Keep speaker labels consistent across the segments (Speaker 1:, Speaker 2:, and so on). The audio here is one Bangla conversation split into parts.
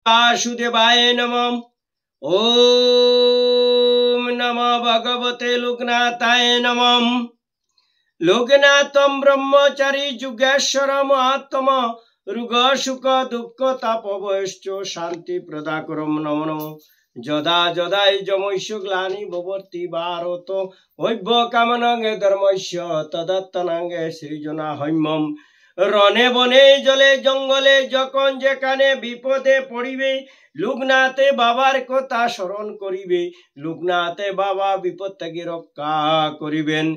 Speaker 1: वासुदेवाय नमः। ओम नमो भगवते लोकनाथाय नमः। लोकनाथं ब्रह्मचारी जुगेश्वर महात्मा रुग सुख दुख तापवश्च शांति प्रदाकरम नमो नमो। যদা যদাই যমৈষ্য গ্লানি ভবতি ভারত হৈব কামনাঙ্গে ধর্মস্য তদত্তনাঙ্গে সৃজনা হৈমম। রনে বনে জলে জঙ্গলে যখন যেখানে বিপদে পড়িবে লোকনাথে বাবার কথা স্মরণ করিবে, লোকনাথে বাবা বিপদ থেকে রক্ষা করিবেন।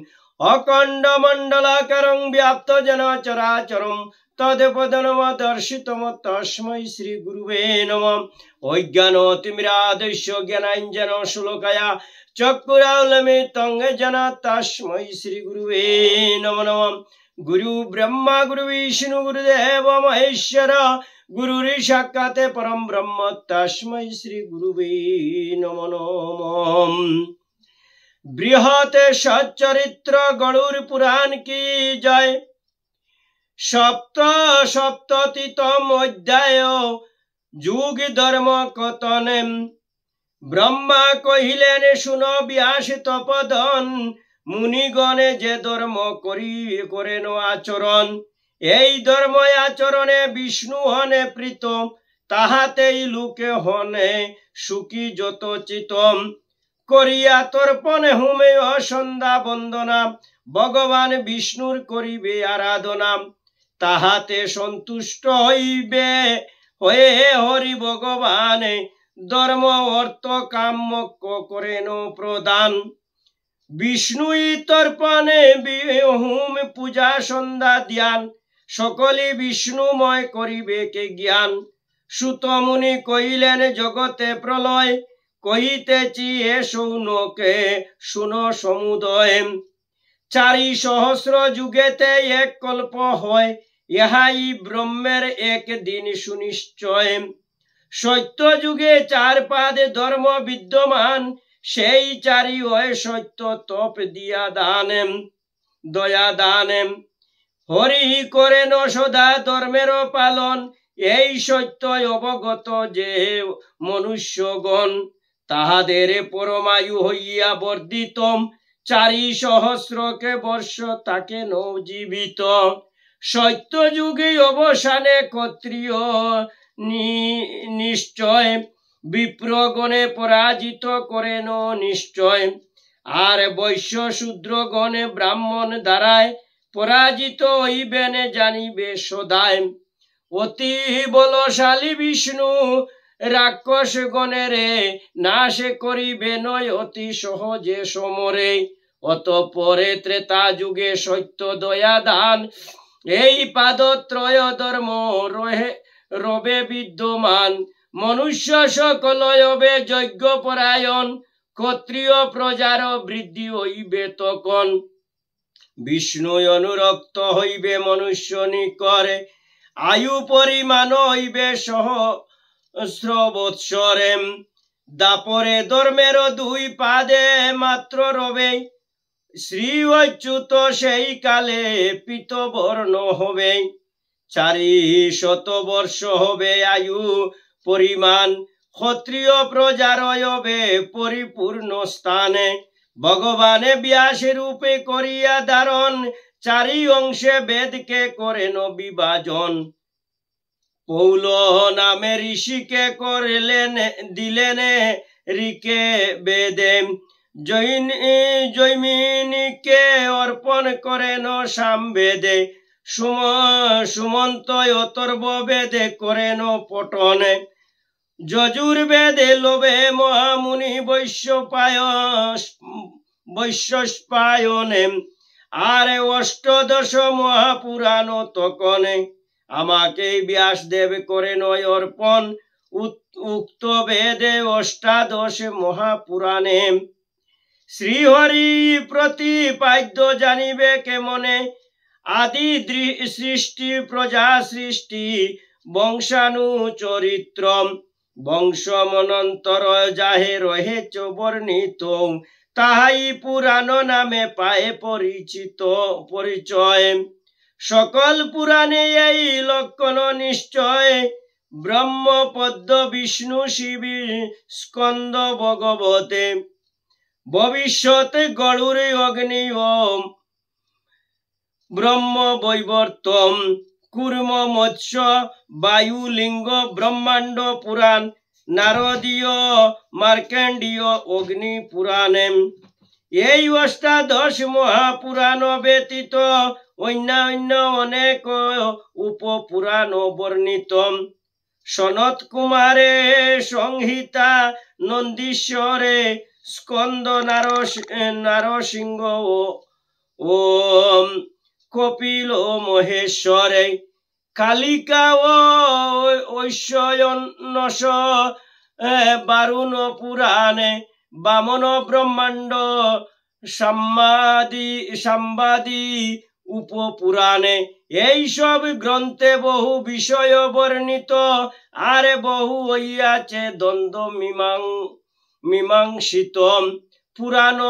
Speaker 1: অখণ্ড মণ্ডলাকারং ব্যাপ্ত যেন চরাচরম তদেপদনমদর্শিতম তস্मै শ্রী গুরুবে নমঃ। অজ্ঞানতিমিরাদস্য জ্ঞানাঞ্জন শ্লোকায়া চক্ষুরাউলমিতং যেন তস্मै শ্রী গুরুবে নমঃ নমঃ। গুরু ব্রহ্মা গুরু বিষ্ণু গুরুদেব মহেশ্বর গুরুরি সাক্ষাতে পরম ব্রহ্ম তস্मै শ্রী গুরুবে নমঃ নমঃ। বৃহৎ সচ্চরিত্র গরুর পুরাণ কি জয়। সপ্ততিতম অধ্যায় যুগ ধর্ম কথনে। ব্রহ্মা কহিলেন শুন ব্যাস তপোধন, মুনিগণে যে ধর্ম করেন আচরণ, এই ধর্ম আচরণে বিষ্ণু হনে প্রীতম, তাহাতেই লোকে হনে সুখী যত চিতম। করিয়া তর্পণে হুমে সন্ধ্যা বন্দনা, ভগবান বিষ্ণুর করিবে আরাধনা, তাহাতে সন্তুষ্ট হইবে হয়ে হরি ভগবান, ধর্ম অর্থ কাম মোক্ষ করেন প্রদান। বিষ্ণুই তর্পণে হুম পূজা সন্ধ্যা ধ্যান, সকলে বিষ্ণুময় করিবে কে জ্ঞান। সুত মুনি কহিলেন জগতে প্রলয়, কহিতেছি এ সৌনকে শুন সমুদয়। 4,000 যুগেতে এক কল্প হয়, ইহাই ব্রহ্মের এক দিন সুনিশ্চয়। সত্য যুগে 4 পাদ ধর্ম বিদ্যমান, সেই 4ই হয় সত্য তপ দিয়া দান দয়া দান। হরি করেন সদা ধর্মের পালন, এই সত্য অবগত যে মনুষ্যগণ, তাহাদের পরমায়ু হইয়া বর্ধিতম, 4,000 বর্ষ তাকে নজীবিত। সত্য যুগে অবসানে ক্ষত্রিয় নিশ্চয়, বিপ্রগণে পরাজিত করেন নিশ্চয়। আর বৈশ্য শূদ্রগণে ব্রাহ্মণ দ্বারায় পরাজিত হইবেন জানিবে সদায়। অতি বলশালী বিষ্ণু রাক্ষস গণেরে নাশ করিবে নয় অতি সহজে সমরে। অতঃপরে ত্রেতা যুগে সত্য দয়া দান, এই পাদত্রয় ধর্ম রবে বিদ্যমান। মনুষ্য সকল হবে যজ্ঞ পরায়ণ, ক্ষত্রিয় প্রজার বৃদ্ধি হইবে তখন। বিষ্ণু অনুরক্ত হইবে মনুষ্য নিকরে, আয়ু পরিমাণ হইবে সহস্র বৎসরে। দাপরে ধর্মের 2 পাদে মাত্র রবে, শ্রী অচ্যুত সেই কালে পীতবর্ণ হবে। 400 বর্ষ হবে আয়ু পরিমাণ, ক্ষত্রিয় প্রজার হবে পরিপূর্ণ স্থানে। ভগবানে ব্যাস রূপে করিয়া ধারণ, 4 অংশে বেদকে করেন বিভাজন। পৌল নামে ঋষিকে করলেন দিলেন ঋকে বেদে, জৈমিনীকে অর্পণ করেন সামবেদে। সুমন্ত অথর্ব বেদে করেন পটনে, যজুর্বেদে লোভে মহামুনি বৈশ্বস্পায়নে। আর অষ্টাদশ মহাপুরাণ তকনে, আমাকে ব্যাসদেব করেন অর্পণ, উক্ত বেদে 8 মহাপুরাণে। শ্রীহরি প্রতিপাদ্য জানিবে কেমনে, আদি সৃষ্টি প্রজা সৃষ্টি বংশানুচরিত্রম। বংশমনন্তর যাহে রহেছ বর্ণিত, তাহাই পুরাণ নামে পায় পরিচয়। সকল পুরাণে এই লক্ষণ নিশ্চয়, ব্রহ্ম পদ্ম বিষ্ণু শিব স্কন্দ ভগবতে ভবিষ্যৎ গরুর অগ্নি ওম ব্রহ্ম বৈবর্তম কুর্ম মৎস্য বায়ু লিঙ্গ ব্রহ্মাণ্ড পুরাণ নারদীয় মার্কেন্ডীয় অগ্নি পুরাণে এই অষ্টাদশ মহাপুরাণ ব্যতীত অন্যান্য অনেক উপপুরাণ বর্ণিত সনত কুমারে সংহিতা নন্দীশ্বরে স্কন্দ নারসিংহ ও কপিল মহেশ্বরে কালিকা ও ঐশ্বয়নস বারুণ পুরাণে বামন ব্রহ্মাণ্ড সাম্বাদি উপপুরাণে এইসব গ্রন্থে বহু বিষয় বর্ণিত আর বহু হইয়াছে দ্বন্দ্ব মীমাংসিত পুরাণ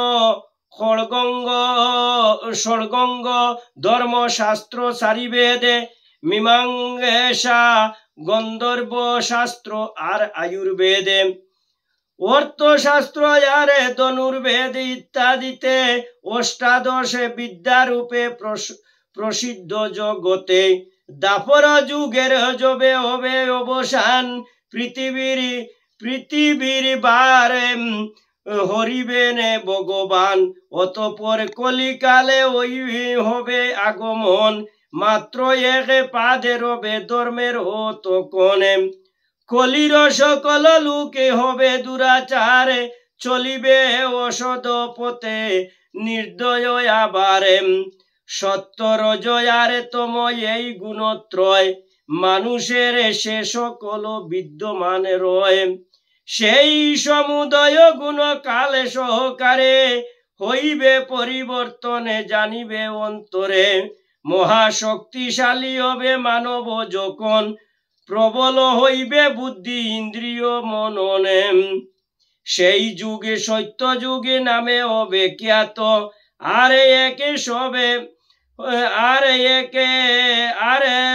Speaker 1: ষড়গঙ্গ ধর্মশাস্ত্র সারিবেদে মীমাংসা গন্ধর্ব শাস্ত্র আর আয়ুর্বেদে অর্থশাস্ত্র আর ধনুর্বেদ ইত্যাদিতে অষ্টাদশ বিদ্যারূপে প্রসিদ্ধ জগতে দাপর যুগের যবে হবে অবসান পৃথিবীর বারে হরিবেন ভগবান অতঃপর কলিকালে ওই হবে আগমন মাত্র এক পাদে রবে ধর্মের তখনে কলির সকল লোকে হবে দুরাচারে চলিবে অসদ পথে নির্দয় আবারে সত্য রজয়ার তম এই গুণত্রয় মানুষের সে সকল বিদ্যমান রয় সেই সমুদয় গুণ কালে সহকারে হইবে পরিবর্তনে জানিবে অন্তরে মহাশক্তিশালী হবে মানব যখন প্রবল হইবে বুদ্ধি ইন্দ্রিয় মননে সেই যুগে সত্য যুগে নামে হবে খ্যাত আরে একে সবে আরে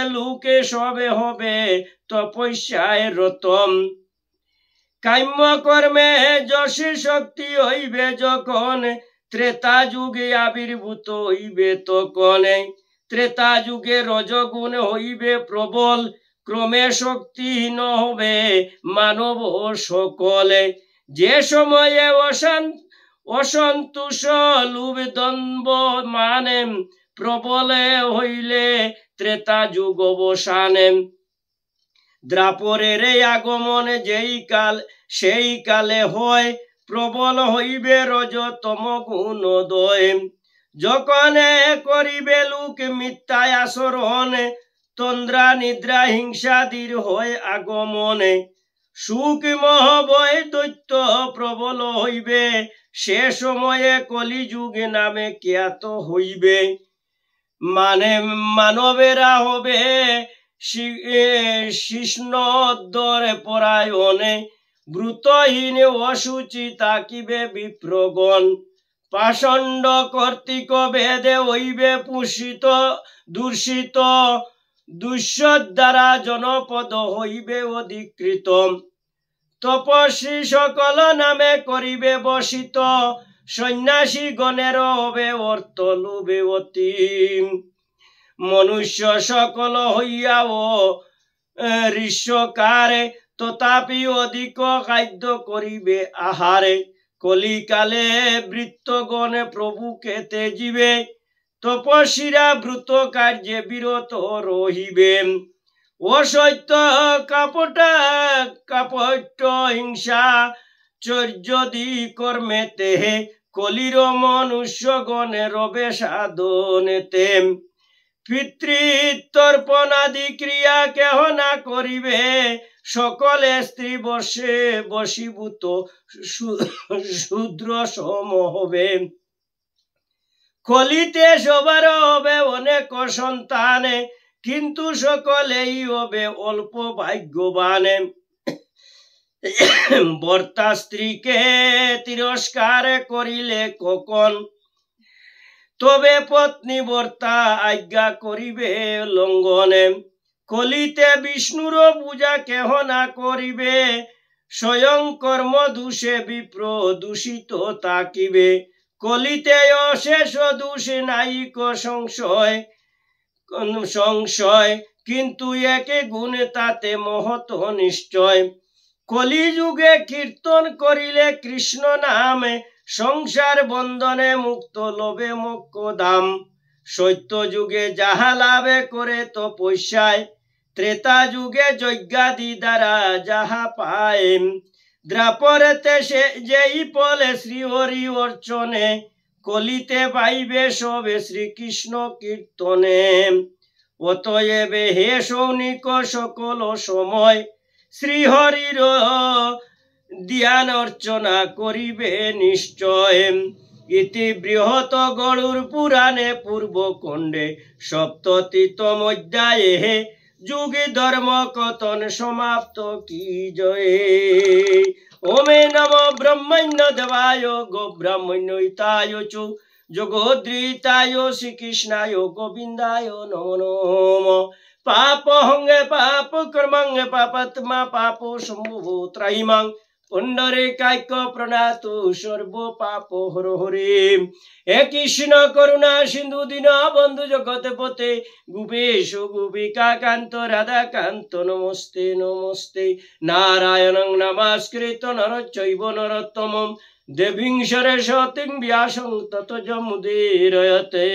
Speaker 1: লোকে সবে হবে তপস্যায় রতম কাম্য কর্মে যশে শক্তি হইবে যখন ত্রেতা যুগে আবির্ভূত হইবে তখন ত্রেতা যুগে রজগুণ হইবে প্রবল ক্রমে শক্তিহীন হবে মানব সকলে যে সময়ে অসন্তোষ লোভ দ্বন্দ্ব মানে প্রবলে হইলে ত্রেতা যুগ অবসানে দ্রাপরের আগমন সেই কালে হয় প্রবল হইবে রজতম গুণোদয় যখন করিবে লোক মিথ্যায় আচরণ তন্দ্রা নিদ্রা হিংসাদির হয় আগমনে সুখ মহবয় দৈত্য প্রবল হইবে সে সময়ে কলিযুগে নামে খ্যাত হইবে মানে মানবেরা হবে শিষ্ণোদ্দরে পরায়ণে ব্রতহীন অসুচি তাকিবে বিপ্রগণ পাষণ্ড কর্তৃক বেদে হইবে পুষিত দূষিত দুঃস্বদ্বারা জনপদ হইবে অধিকৃত তপস্বী সকল নামে করিবে বসিত সন্ন্যাসী গণের হবে অর্থ লোভে অতি মনুষ্য সকল হইয়াও ঋষ্যকারে তথাপি অধিক খাদ্য করিবে আহারে কলিকালে বৃত্তগণে প্রভুকে তেজিবে তপস্বীরা ব্রত কার্যে বিরত রহিবে অসত্য কাপট্য হিংসা চর্যদি কর্মেতে কলির মনুষ্যগণে রবে সাধনেতে পিতৃতর্পণাদি ক্রিয়া কেহ না করিবে সকলে স্ত্রী বশীভূত শূদ্র সম হবে কলিতে সবার হবে অনেক সন্তানে কিন্তু সকলেই হবে অল্প ভাগ্যবানে বর্তা স্ত্রীকে তিরস্কার করিলে কখন তবে পত্নী বর্তা আজ্ঞা করিবে লঙ্ঘনে কলিতে বিষ্ণুর পূজা কেহ না করিবে, স্বয়ং কর্ম দোষে বিপ্র দূষিত তাকিবে। কলিতে অশেষ দোষে নাইক সংশয়, কিন্তু একে গুণে তাতে মহৎ নিশ্চয়। কলিযুগে কীর্তন করিলে কৃষ্ণ নামে, সংসার বন্ধনে মুক্ত লবে মোক্ষ ধাম। সত্য যুগে যাহা লাভে করে তপস্যায়, ত্রেতা যুগে যজ্ঞাদি দ্বারা যাহা পায়। দ্রাপরেতে সে যেই পলে শ্রীহরি অর্চনে, কলিতে পাইবে সবে শ্রীকৃষ্ণ কীর্তনে। অতএব হে সৌনিক সকল সময়, শ্রীহরির ধ্যান অর্চনা করিবে নিশ্চয়। ইতি বৃহৎ গরুড় পুরাণে পূর্বখণ্ডে সপ্ততিতম অধ্যায়ে যুগে ধর্ম কথন সমাপ্ত কি জয়ে। ওমে নম ব্রহ্মণ্য দেবায় গো ব্রাহ্মণ্যতায় চু জগদ্রীতায় শ্রীকৃষ্ণায় গোবিন্দায় নমো নমঃ। পাপ হঙ্গে পাপ কর্মঙ্গে পাপাত্মা পাপো সম্ভব ত্রাহিমাং, পুণ্ডরীকাক্ষ প্রণাতু সর্ব পাপ হর হরে। হে কৃষ্ণ করুণা সিন্ধু দীন বন্ধু জগৎপতে, গোপেশ গোপিকা কান্ত রাধা কান্ত নমস্তে নমস্তে। নারায়ণং নমস্কৃত নরচৈব নরোত্তমং, দেবীং সরস্বতীং ব্যাসং ততো জমুদীরয়তে।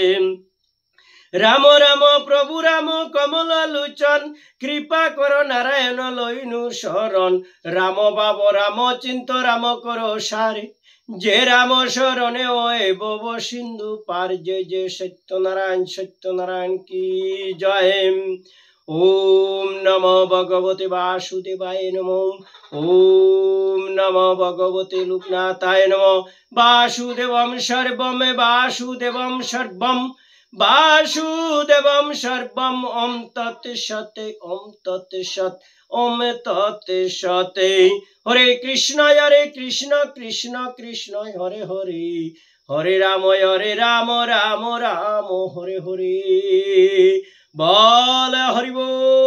Speaker 1: রাম রাম প্রভু রাম কমল লোচন, কৃপা কর নারায়ণ লইনু শরণ। রাম বাব রাম চিন্ত রাম কর সারে, যে রাম শরণে ওয়ে বব সিন্ধু পার। জয় জয় সত্যনারায়ণ কি জয়। ওম নমো ভগবতে বাসুদেবায় নমঃ। ওম নমো ভগবতে লোকনাথায় নমঃ। বাসুদেবম সর্বম বাসুদেবম সর্বম বাসুদেবম সর্বম। ওম তৎসৎ ওম তৎসৎ ওম তৎসৎ। হরে কৃষ্ণ কৃষ্ণ কৃষ্ণ হরে হরে, হরে রাম রাম রাম হরে হরে। বল হরি বল।